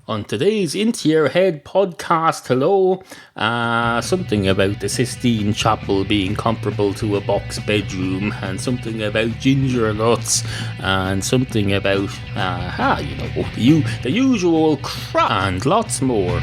On today's Into Your Head podcast, something about the Sistine Chapel being comparable to a box bedroom, and something about ginger nuts, and something about, the usual and lots more.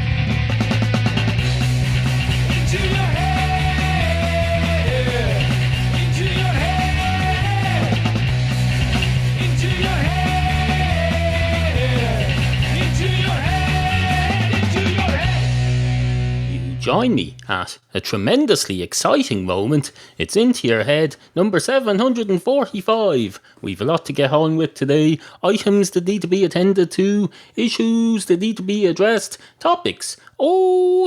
Join me at a tremendously exciting moment. It's Into Your Head, number 745. We've a lot to get on with today. Items that need to be attended to, issues that need to be addressed, topics.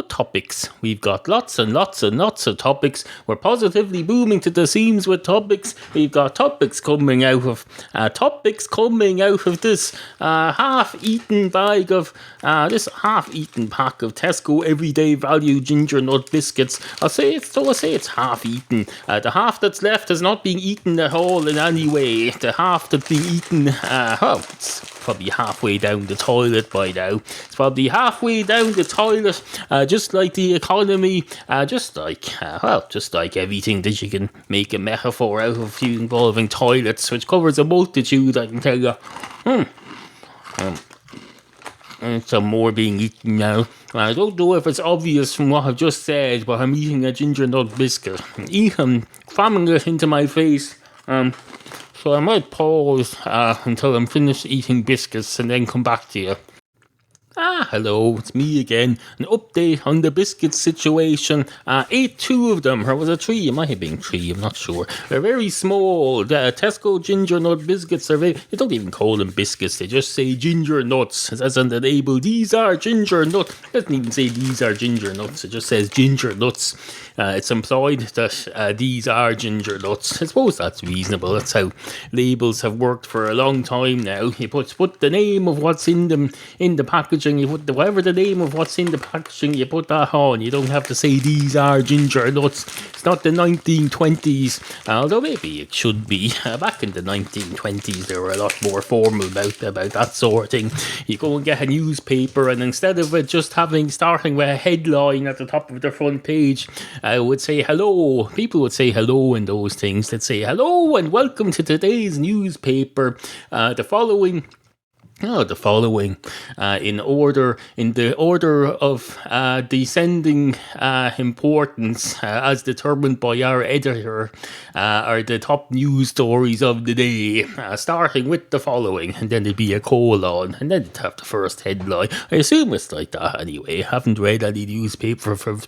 Topics. We've got lots and lots and lots of topics. We're positively booming to the seams with topics. We've got topics coming out of this half-eaten pack of Tesco Everyday Value Ginger Nut Biscuits. I'll say it's half-eaten. The half that's left has not been eaten at all in any way. The half that's been eaten, it's probably halfway down the toilet by now. It's probably halfway down the toilet, just like the economy, just like everything that you can make a metaphor out of involving toilets, which covers a multitude, I can tell you. And some more being eaten now. I don't know if it's obvious from what I've just said, but I'm eating a ginger nut biscuit. Cramming it into my face. So I might pause until I'm finished eating biscuits and then come back to you. Hello, it's me again. An update on the biscuit situation. Ate two of them, or was it three? It might have been three, I'm not sure. They're very small. The Tesco ginger nut biscuits are they don't even call them biscuits, they just say ginger nuts. It says on the label, these are ginger nuts. It doesn't even say these are ginger nuts, it just says ginger nuts. It's implied that these are ginger nuts. I suppose that's reasonable. That's how labels have worked for a long time now. You put the name of what's in them in the packaging. You put whatever the name of what's in the packaging, you put that on. You don't have to say these are ginger nuts. It's not the 1920s, although maybe it should be. Back in the 1920s, they were a lot more formal about that sort of thing. You go and get a newspaper, and instead of it just starting with a headline at the top of the front page, would say hello. People would say hello in those things. They'd say hello and welcome to today's newspaper. The following in the order of descending importance as determined by our editor are the top news stories of the day, starting with the following, and then there'd be a colon, and then it'd have the first headline. I assume it's like that anyway. I haven't read any papers from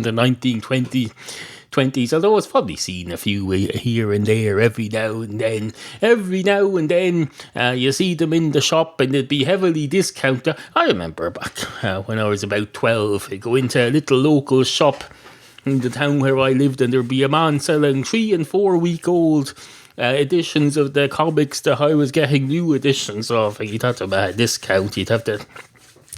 the 1920s, although I've probably seen a few here and there every now and then. You see them in the shop and they'd be heavily discounted. I remember back when I was about 12, I'd go into a little local shop in the town where I lived, and there'd be a man selling 3 and 4 week old editions of the comics that I was getting new editions of. You'd have to have a discount. You'd have to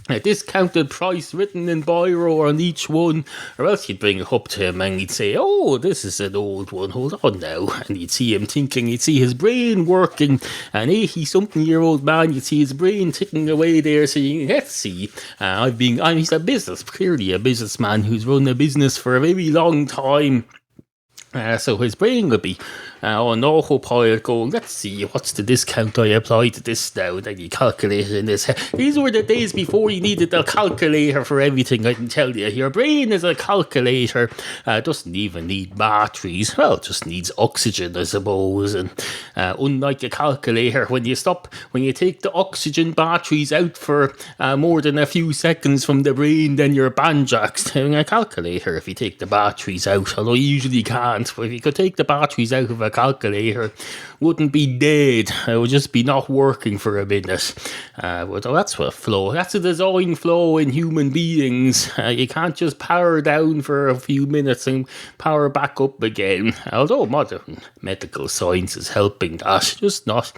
a discounted price written in biro on each one, or else you'd bring it up to him and he'd say, oh, this is an old one, hold on now. And you'd see him thinking, you'd see his brain working, an 80-something-year-old man, you'd see his brain ticking away there saying, let's see, he's clearly a businessman who's run a business for a very long time. So his brain would be on autopilot going, let's see, what's the discount I apply to this now? Then you calculate it in this. These were the days before you needed a calculator for everything, I can tell you. Your brain is a calculator. Doesn't even need batteries. Well, it just needs oxygen, I suppose. And unlike a calculator, when you take the oxygen batteries out for more than a few seconds from the brain, then you're banjaxed. Having a calculator, if you take the batteries out, although you usually can't, but if you could take the batteries out of a calculator, wouldn't be dead. It would just be not working for a minute. But that's a design flaw in human beings. You can't just power down for a few minutes and power back up again. Although modern medical science is helping that, just not.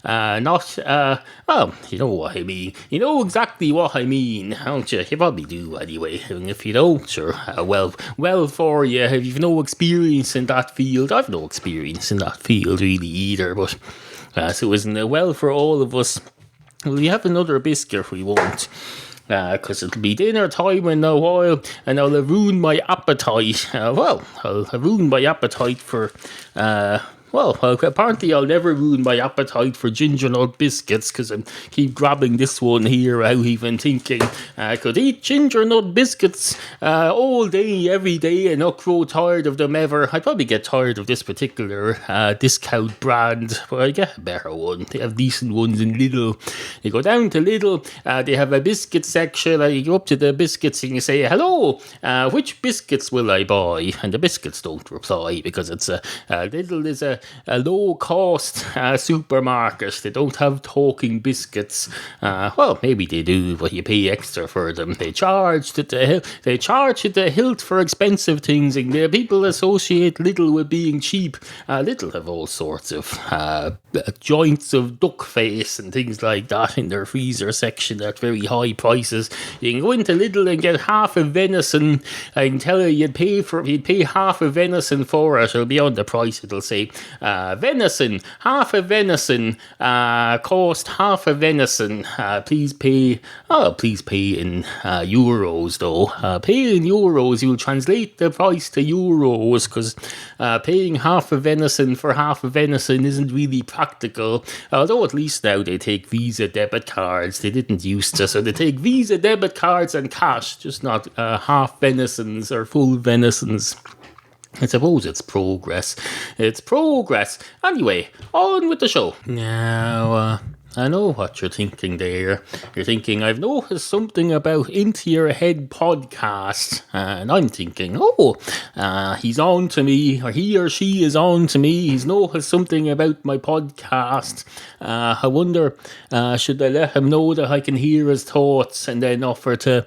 Well, you know what I mean. You know exactly what I mean, don't you? You probably do anyway. And if you don't, sure, well for you. If you've no experience in that field, I've no experience in that field really either, but so isn't it well for all of us? Will we have another biscuit? We won't. because it'll be dinner time in a while, and I'll have ruined my appetite. I'll have ruined my appetite for. Apparently I'll never ruin my appetite for ginger nut biscuits because I keep grabbing this one here out even thinking I could eat ginger nut biscuits all day, every day and not grow tired of them ever. I'd probably get tired of this particular discount brand, but I get a better one. They have decent ones in Lidl. You go down to Lidl, they have a biscuit section, and you go up to the biscuits and you say, hello, which biscuits will I buy? And the biscuits don't reply because it's Lidl is a low-cost supermarket. They don't have talking biscuits. Maybe they do, but you pay extra for them. They charge at the hilt for expensive things, and people associate Lidl with being cheap. Lidl have all sorts of joints of duck face and things like that in their freezer section at very high prices. You can go into Lidl and get half a venison. I can tell you, you'd pay half a venison for it. It'll be on the price. It'll say venison, half a venison, cost half a venison. Please pay in euros though. Pay in euros. You'll translate the price to euros because paying half a venison for half a venison isn't really practical. Although at least now they take Visa debit cards. They didn't used to, so they take Visa debit cards and cash, just not half venisons or full venisons. I suppose it's progress. It's progress. Anyway, on with the show. Now, I know what you're thinking there. You're thinking, I've noticed something about Into Your Head podcast. And I'm thinking, he's on to me, or he or she is on to me. He's noticed something about my podcast. I wonder, should I let him know that I can hear his thoughts and then offer to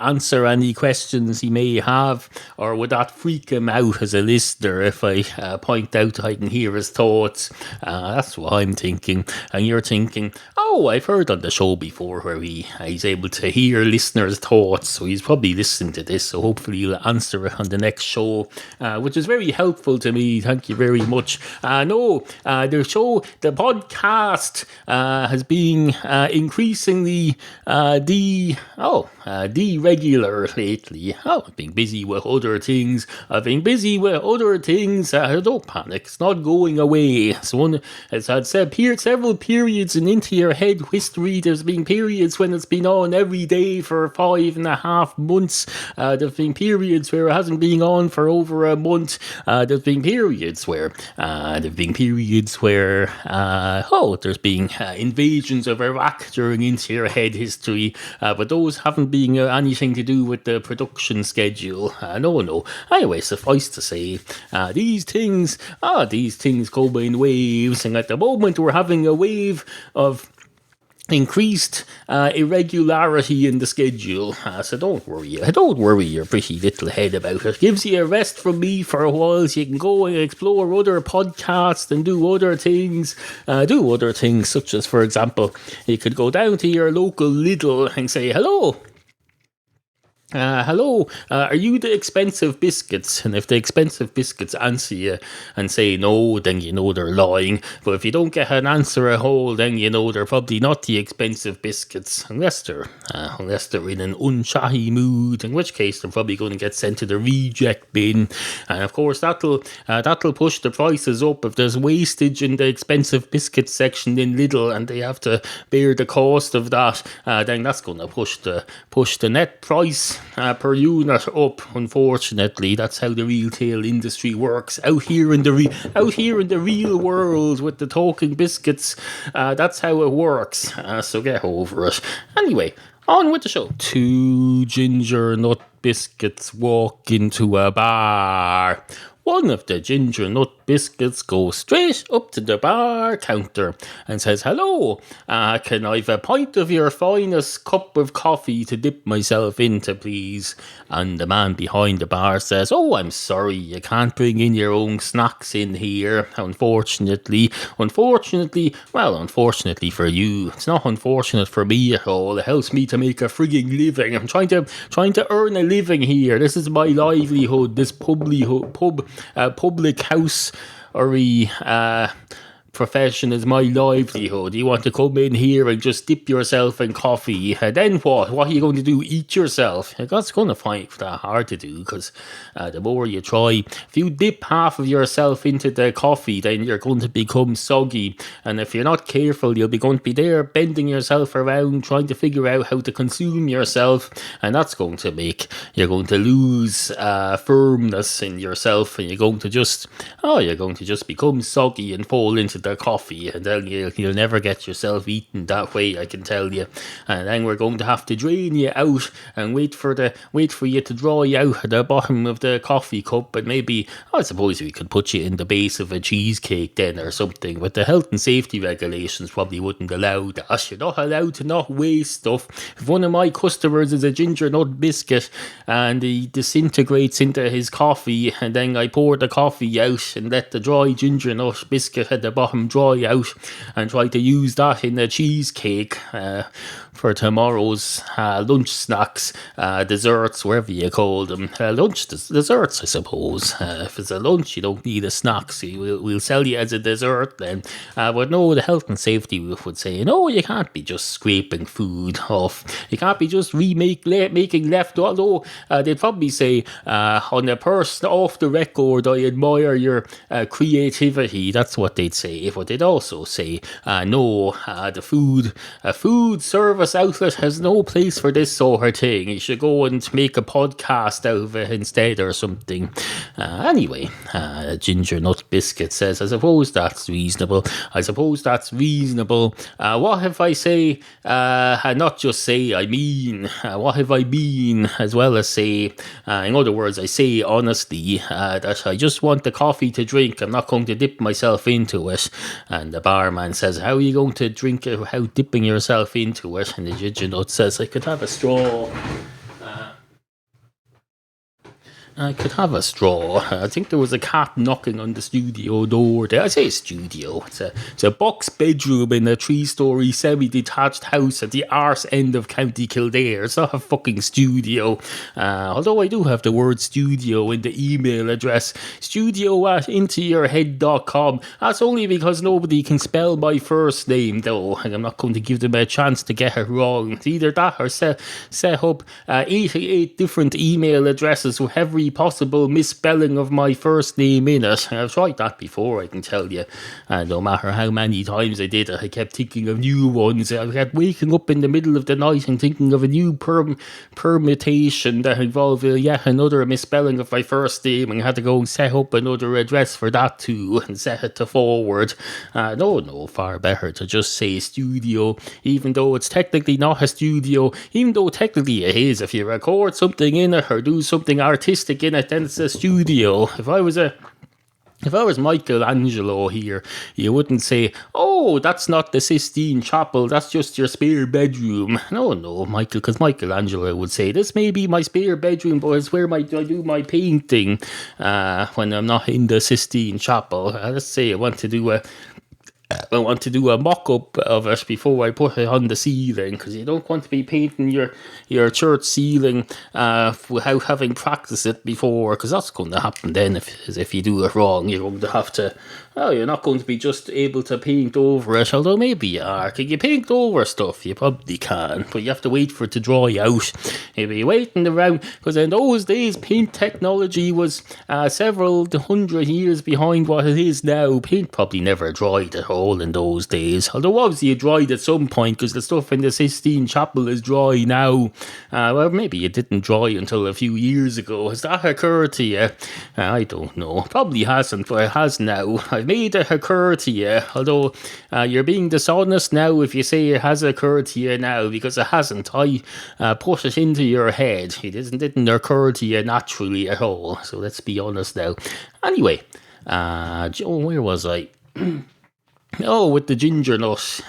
answer any questions he may have? Or would that freak him out as a listener if I point out I can hear his thoughts? That's what I'm thinking. And you're thinking, I've heard on the show before where he's able to hear listeners' thoughts, so he's probably listened to this, so hopefully he'll answer it on the next show, which is very helpful to me. Thank you very much. The podcast has been increasingly deregular lately. I've been busy with other things. Don't panic, it's not going away. So, as I'd said, several periods in Into Your Head history. There's been periods when it's been on every day for 5.5 months. There's been periods where it hasn't been on for over a month. There's been periods where there's been invasions of Iraq during Into Your Head history, but those haven't been anything to do with the production schedule. No. Anyway, suffice to say, these things come in waves, and at the moment we're having a wave of increased irregularity in the schedule. So don't worry your pretty little head about it. Gives you a rest from me for a while so you can go and explore other podcasts and do other things such as, for example, you could go down to your local Lidl and say, hello, are you the expensive biscuits? And if the expensive biscuits answer you and say no, then you know they're lying. But if you don't get an answer at all, then you know they're probably not the expensive biscuits, unless they're in an unshahi mood, in which case they're probably going to get sent to the reject bin. And of course that'll push the prices up. If there's wastage in the expensive biscuit section in Lidl and they have to bear the cost of that, then that's going to push the net price per unit up. Unfortunately, that's how the retail industry works out here in the real world with the talking biscuits. That's how it works. So get over it. Anyway, on with the show. 2 ginger nut biscuits walk into a bar. One of the ginger nut biscuits goes straight up to the bar counter and says, hello, can I have a pint of your finest cup of coffee to dip myself into, please? And the man behind the bar says, I'm sorry, you can't bring in your own snacks in here, unfortunately. Unfortunately for you. It's not unfortunate for me at all. It helps me to make a frigging living. I'm trying to earn a living here. This is my livelihood, this public house or profession is my livelihood. You want to come in here and just dip yourself in coffee. And then what? What are you going to do? Eat yourself? That's going to find that hard to do, because the more you try, if you dip half of yourself into the coffee, then you're going to become soggy. And if you're not careful, you'll be going to be there bending yourself around, trying to figure out how to consume yourself. And that's going to make, you're going to lose firmness in yourself, and you're going to just become soggy and fall into the coffee, and then you'll never get yourself eaten that way, I can tell you. And then we're going to have to drain you out and wait for you to dry out at the bottom of the coffee cup, and maybe, I suppose we could put you in the base of a cheesecake then or something, but the health and safety regulations probably wouldn't allow that. You're not allowed to not waste stuff. If one of my customers is a ginger nut biscuit and he disintegrates into his coffee, and then I pour the coffee out and let the dry ginger nut biscuit at the bottom dry out, and try to use that in a cheesecake for tomorrow's lunch snacks, desserts, whatever you call them. Desserts, I suppose. If it's a lunch, you don't need a snack, so we'll sell you as a dessert then. But no, the health and safety would say, no, you can't be just scraping food off. You can't be just making left. Although they'd probably say, on a person off the record, I admire your creativity. That's what they'd say. But they'd also say, no, the food service outlet has no place for this sort of thing. You should go and make a podcast out of it instead or something. Anyway, Ginger Nut Biscuit says, I suppose that's reasonable. What if I say, not just say, I mean, what if I mean, as well as say, in other words, I say honestly that I just want the coffee to drink. I'm not going to dip myself into it. And the barman says, how are you going to drink it without dipping yourself into it? And the ginger nut says, I could have a straw. I think there was a cat knocking on the studio door there. I say studio. It's a box bedroom in a 3-story semi-detached house at the arse end of County Kildare. It's not a fucking studio. Although I do have the word studio in the email address, studio@intoyourhead.com. That's only because nobody can spell my first name, though, and I'm not going to give them a chance to get it wrong. It's either that or set up 88 different email addresses with every possible misspelling of my first name in it. I've tried that before, I can tell you. No matter how many times I did it, I kept thinking of new ones. I kept waking up in the middle of the night and thinking of a new permutation that involved yet another misspelling of my first name, and I had to go and set up another address for that too and set it to forward. No, far better to just say studio, even though it's technically not a studio, even though technically it is. If you record something in it or do something artistic in it, then it's a studio. If I was Michelangelo here, you wouldn't say, oh, that's not the Sistine Chapel, that's just your spare bedroom. No, Michael, because Michelangelo would say, this may be my spare bedroom, but it's where I do my painting when I'm not in the Sistine Chapel. Let's say I want to do a mock-up of it before I put it on the ceiling, because you don't want to be painting your church ceiling without having practiced it before, because that's going to happen then. If you do it wrong, you're going to have to, you're not going to be just able to paint over it, although maybe you are. Can you paint over stuff? You probably can, but you have to wait for it to dry out. You'll be waiting around, because in those days, paint technology was several hundred years behind what it is now. Paint probably never dried at all in those days, although obviously it dried at some point, because the stuff in the Sistine Chapel is dry now. Well, maybe it didn't dry until a few years ago. Has that occurred to you? I don't know. Probably hasn't, but it has now. I've made it occur to you, although you're being dishonest now if you say it has occurred to you now, because it hasn't. I put it into your head. It didn't occur to you naturally at all, so let's be honest now. Anyway, where was I? Oh, with the ginger nut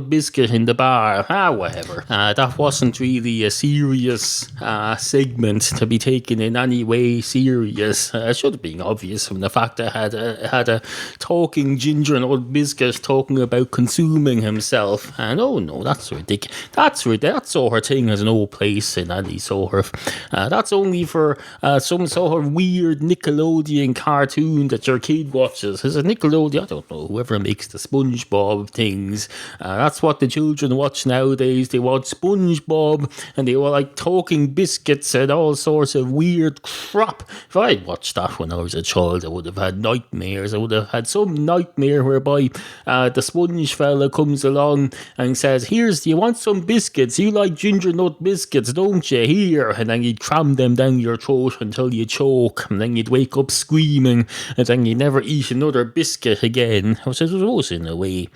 biscuit in the bar. Whatever. That wasn't really a serious segment to be taken in any way serious. It should have been obvious from the fact that I had a talking ginger nut biscuit talking about consuming himself. No, that's ridiculous. That sort of thing has no place in any sort of. That's only for some sort of weird Nickelodeon cartoon that your kid watches. Is it Nickelodeon? I don't know. Whoever makes the Spongebob things. That's what the children watch nowadays. They watch Spongebob, and they were like talking biscuits and all sorts of weird crap. If I'd watched that when I was a child, I would have had nightmares. I would have had some nightmare whereby the sponge fella comes along and says, "Here's, do you want some biscuits? You like ginger nut biscuits, don't you? Here." And then he'd cram them down your throat until you choke, and then you'd wake up screaming, and then you'd never eat another biscuit again. I suppose in a way,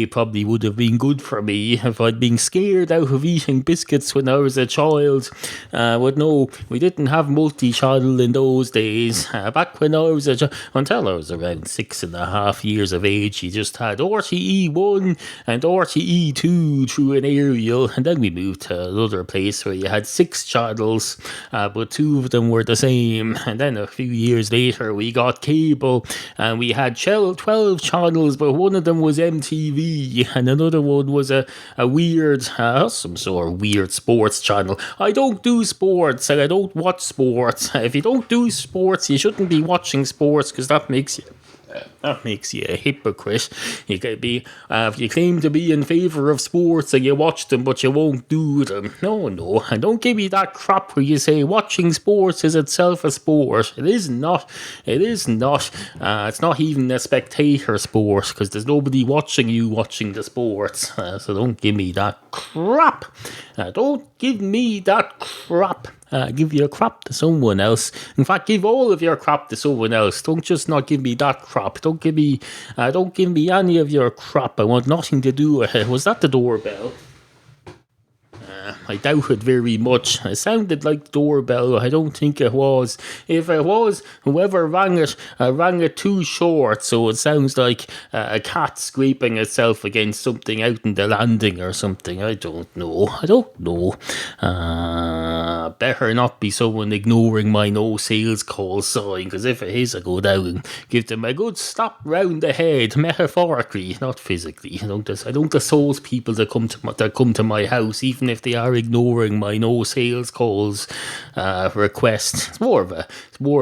probably would have been good for me if I'd been scared out of eating biscuits when I was a child. But no, we didn't have multi-channel in those days. Back when I was a child, until I was around 6.5 years of age, you just had RTE1 and RTE2 through an aerial, and then we moved to another place where you had 6 channels, but 2 of them were the same. And then a few years later, we got cable, and we had 12 channels, but one of them was MTV, and another one was a weird, some sort of weird sports channel. I don't do sports, and I don't watch sports. If you don't do sports, you shouldn't be watching sports, because that makes you a hypocrite. You could be, if you claim to be in favour of sports and you watch them but you won't do them. No, and don't give me that crap where you say watching sports is itself a sport. It is not. It's not even a spectator sport, because there's nobody watching you watching the sports. So don't give me that crap. Don't give me that crap. Give your crap to someone else. In fact, give all of your crap to someone else. Don't just not give me that crap. Don't give me any of your crap. I want nothing to do with it. Was that the doorbell? I doubt it very much. It sounded like the doorbell. I don't think it was. If it was, whoever rang it too short, so it sounds like a cat scraping itself against something out in the landing or something. I don't know. Better not be someone ignoring my no sales call sign, because if it is, I go down and give them a good slap round the head, metaphorically, not physically. I don't assault people that come to my house, even if they are ignoring my no sales calls request. It's more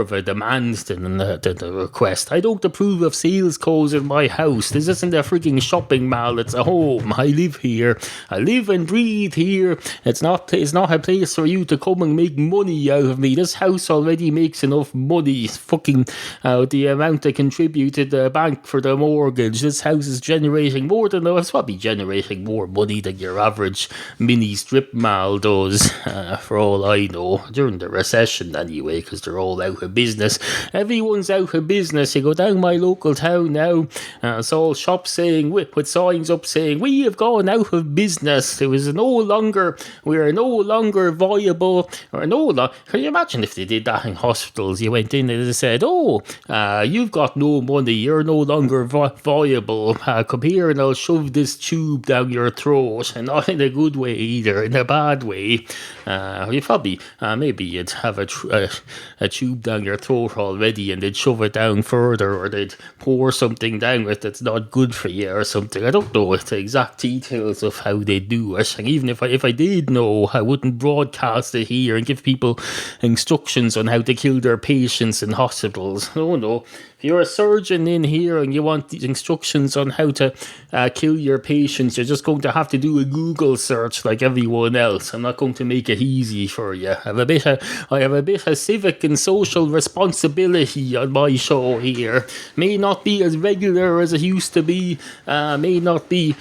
of a demand than a request. I don't approve of sales calls in my house. This isn't a freaking shopping mall. It's a home. I live here. I live and breathe here. It's not a place for you to come and make money out of me. This house already makes enough money. It's fucking the amount I contributed to the bank for the mortgage. This house is generating more than it's probably generating more money than your average mini strip mall does, for all I know, during the recession anyway, because they're all out of business. Everyone's out of business. You go down my local town now, it's all shops saying, with signs up saying, "We have gone out of business. We are no longer viable." Can you imagine if they did that in hospitals? You went in and they said, "You've got no money, you're no longer viable. Come here and I'll shove this tube down your throat," and not in a good way either, in a bad way. You probably maybe you'd have a tube down your throat already, and they'd shove it down further, or they'd pour something down it that's not good for you or something. I don't know the exact details of how they do it, and even if I did know, I wouldn't broadcast it here and give people instructions on how to kill their patients in hospitals. No. If you're a surgeon in here and you want these instructions on how to kill your patients, you're just going to have to do a Google search like everyone else. I'm not going to make it easy for you. I have a bit of civic and social responsibility on my show here. May not be as regular as it used to be. It may not be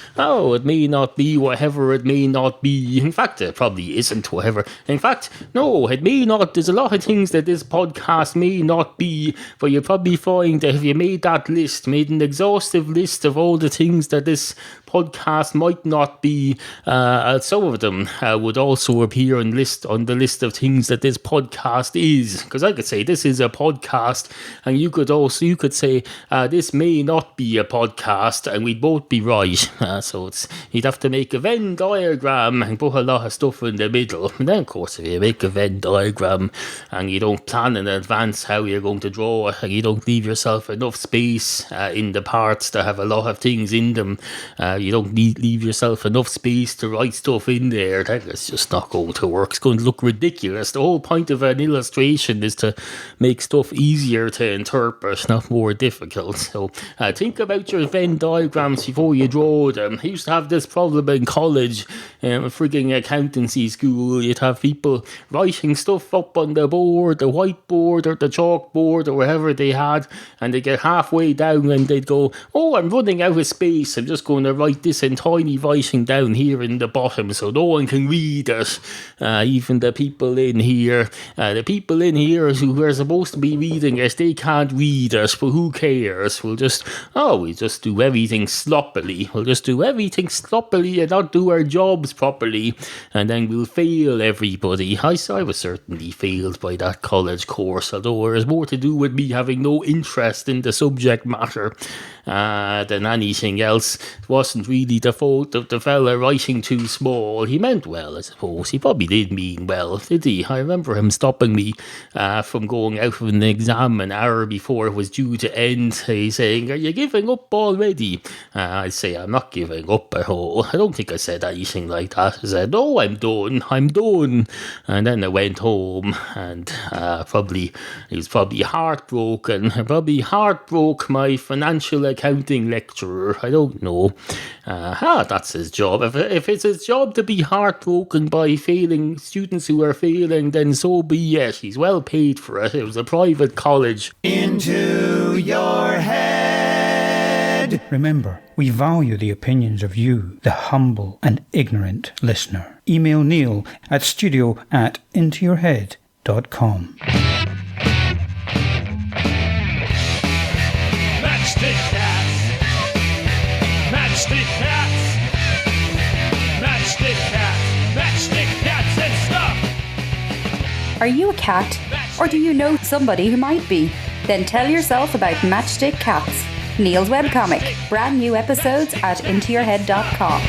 whatever it may not be. In fact, it probably isn't whatever. In fact, no, it may not. There's a lot of things that this podcast may not be, but you'll probably find that if you made an exhaustive list of all the things that this podcast might not be, some of them would also appear on the list of things that this podcast is. Because I could say this is a podcast, and you could say this may not be a podcast, and we'd both be right. So you'd have to make a Venn diagram and put a lot of stuff in the middle. And then, of course, if you make a Venn diagram and you don't plan in advance how you're going to draw it, and you don't leave yourself enough space in the parts to have a lot of things in them, You don't leave yourself enough space to write stuff in there. That's just not going to work. It's going to look ridiculous. The whole point of an illustration is to make stuff easier to interpret, not more difficult. So think about your Venn diagrams before you draw them. I used to have this problem in college, frigging accountancy school. You'd have people writing stuff up on the board, the whiteboard or the chalkboard or wherever they had, and they get halfway down and they'd go, oh, I'm running out of space. I'm just going to write this in tiny writing down here in the bottom so no one can read it. Even the people in here who are supposed to be reading it, they can't read it, but who cares? We'll just do everything sloppily. We'll just do everything sloppily and not do our jobs properly, and then we'll fail everybody. I was certainly failed by that college course, although it was more to do with me having no interest in the subject matter than anything else. It wasn't really the fault of the fella writing too small. He meant well, I suppose. He probably did mean well, did he? I remember him stopping me from going out of an exam an hour before it was due to end. He's saying, are you giving up already? I'd say, I'm not giving up at all. I don't think I said anything like that. I said, no, I'm done. And then I went home, and he was probably heartbroken. I probably heartbroke my financial accounting lecturer. I don't know. That's his job. If it's his job to be heartbroken by failing students who are failing, then so be it. He's well paid for it. It was a private college. Into your head. Remember, we value the opinions of you, the humble and ignorant listener. Email Neal at studio@intoyourhead.com. Matchstick cats. Matchstick cats. Matchstick cats. Matchstick cats and stuff. Are you a cat? Or do you know somebody who might be? Then tell yourself about Matchstick Cats, Neal's webcomic. Brand new episodes at intoyourhead.com.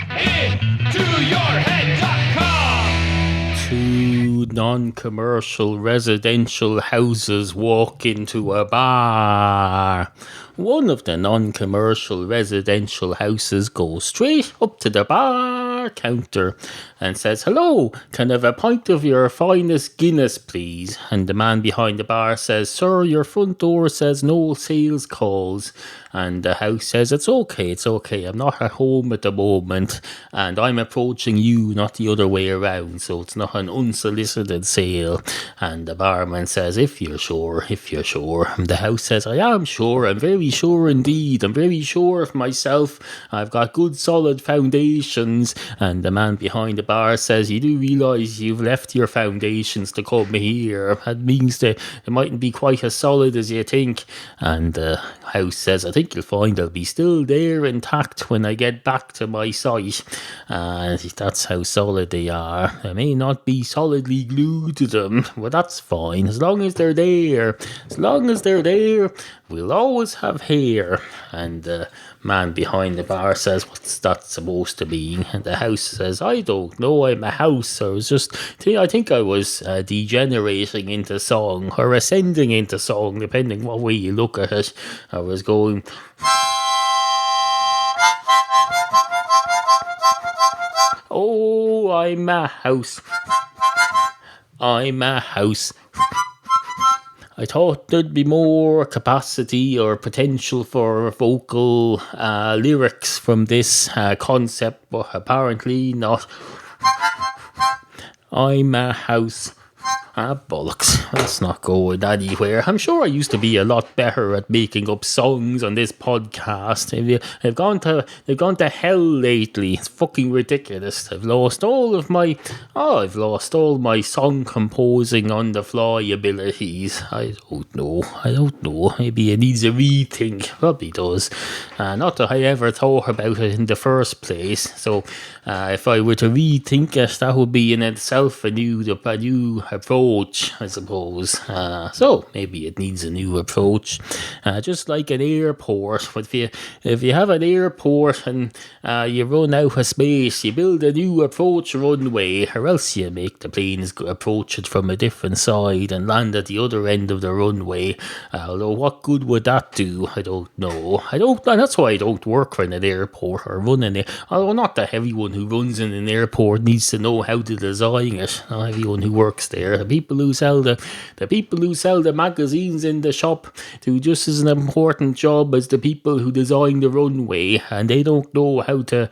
Intoyourhead.com. Two non-commercial residential houses walk into a bar. One of the non-commercial residential houses goes straight up to the bar counter and says, hello, can I have a pint of your finest Guinness, please? And the man behind the bar says, sir, your front door says no sales calls. And the house says, it's okay, I'm not at home at the moment, and I'm approaching you, not the other way around, so it's not an unsolicited sale. And the barman says, if you're sure. And the house says, I am sure, I'm very sure indeed, I'm very sure of myself, I've got good solid foundations. And the man behind the bar says, you do realise you've left your foundations to come here. That means that it mightn't be quite as solid as you think. And the house says, I think you'll find they'll be still there intact when I get back to my site. And that's how solid they are. I may not be solidly glued to them, but that's fine. As long as they're there, we'll always have hair. And the man behind the bar says, what's that supposed to mean? And the house says, I don't know, I'm a house. I think I was degenerating into song, or ascending into song, depending what way you look at it. I was going... Oh, I'm a house. I thought there'd be more capacity or potential for vocal lyrics from this concept, but apparently not. I'm a house. Bollocks. That's not going anywhere. I'm sure I used to be a lot better at making up songs on this podcast. They've gone to hell lately. It's fucking ridiculous. I've lost all my song composing on the fly abilities. I don't know. Maybe it needs a rethink. Probably does. Not that I ever thought about it in the first place. So if I were to rethink it, that would be in itself a new approach approach, I suppose. So maybe it needs a new approach. Just like an airport. But if you have an airport and you run out of space, you build a new approach runway, or else you make the planes approach it from a different side and land at the other end of the runway. Although what good would that do? I don't know. That's why I don't work in an airport or run in it. Although not that everyone who runs in an airport needs to know how to design it. Not everyone who works there. The people who sell the magazines in the shop do just as an important job as the people who design the runway, and they don't know how to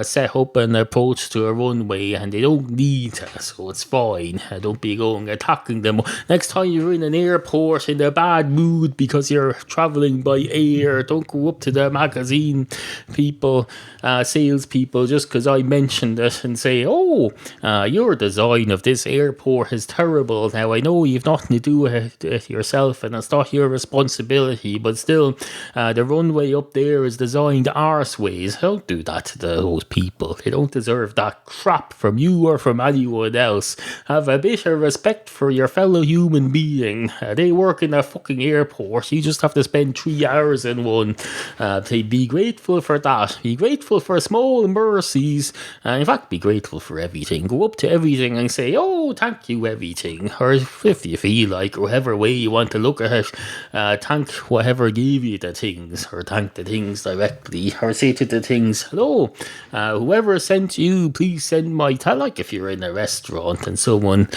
set up an approach to a runway, and they don't need to, so it's fine. Don't be going attacking them. Next time you're in an airport in a bad mood because you're travelling by air, don't go up to the magazine people, salespeople, just because I mentioned it and say, oh, your design of this airport is terrible. Now, I know you've nothing to do with it yourself and it's not your responsibility, but still, the runway up there is designed arseways. Don't do that to those people. They don't deserve that crap from you or from anyone else. Have a bit of respect for your fellow human being. They work in a fucking airport. You just have to spend 3 hours in one. Be grateful for that. Be grateful for small mercies. In fact, be grateful for everything. Go up to everything and say, oh, thank you, everything. Or if you feel like, whatever way you want to look at it, thank whatever gave you the things, or thank the things directly, or say to the things, hello, whoever sent you, please send my like if you're in a restaurant and someone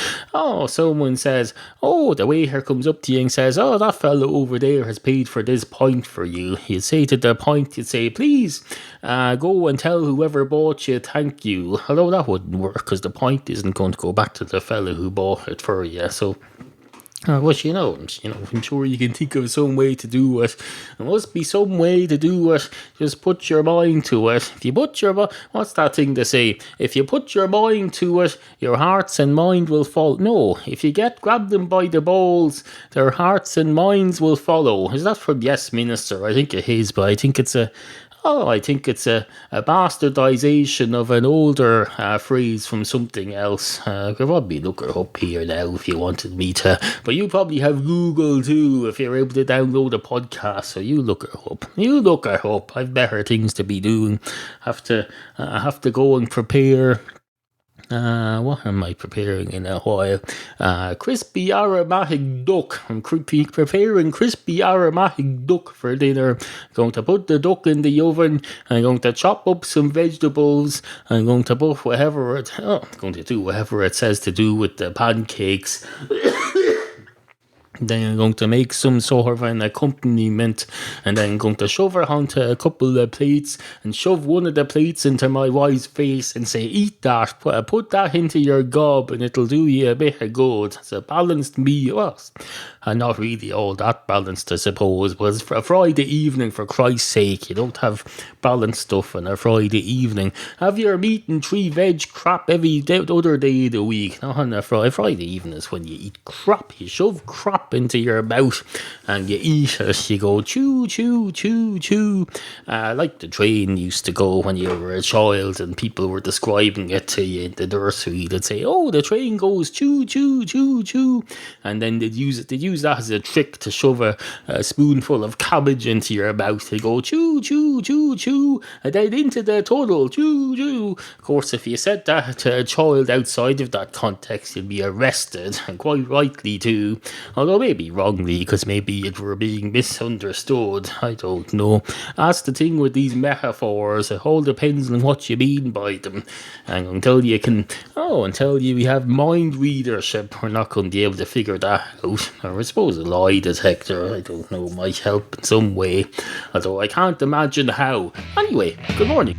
says, oh, the waiter comes up to you and says, oh, that fellow over there has paid for this pint for you. You'd say to the pint, you'd say, please go and tell whoever bought you thank you. Although that wouldn't work because the pint isn't going to go back to the fellow who bought it for you. So I'm sure you can think of some way to do it. There must be some way to do it. Just put your mind to it. If you put what's that thing to say? If you put your mind to it, your hearts and mind will follow. No, if you grab them by the balls, their hearts and minds will follow. Is that from Yes Minister? I think it is, but I think it's a bastardization of an older phrase from something else. I could probably look it up here now if you wanted me to. But you probably have Google too if you're able to download a podcast. So you look it up. I've better things to be doing. I have to go and prepare. What am I preparing in a while? Crispy aromatic duck. I'm preparing crispy aromatic duck for dinner. I'm going to put the duck in the oven. I'm going to chop up some vegetables. I'm going to put whatever it says to do with the pancakes. Then I'm going to make some sort of an accompaniment, and then I'm going to shove her onto a couple of plates and shove one of the plates into my wife's face and say, eat that, put that into your gob and it'll do you a bit of good. It's a balanced meal. And not really all that balanced, I suppose, but it's for a Friday evening, for Christ's sake. You don't have balanced stuff on a Friday evening. Have your meat and 3 veg crap every other day of the week. Not on a Friday evening is when you eat crap. You shove crap into your mouth and you eat it. You go chew, chew, chew, chew. Like the train used to go when you were a child and people were describing it to you in the nursery. They'd say, oh, the train goes chew, chew, chew, chew. And then they'd use that as a trick to shove a spoonful of cabbage into your mouth. They go chew, chew, chew, chew, and then into the tunnel, chew, chew. Of course, if you said that to a child outside of that context, you'd be arrested, and quite rightly too. Although maybe wrongly, because maybe it were being misunderstood. I don't know. That's the thing with these metaphors. It all depends on what you mean by them. And until you have mind readership, we're not going to be able to figure that out. Or I suppose a lie detector, I don't know, might help in some way, although I can't imagine how. Anyway, good morning.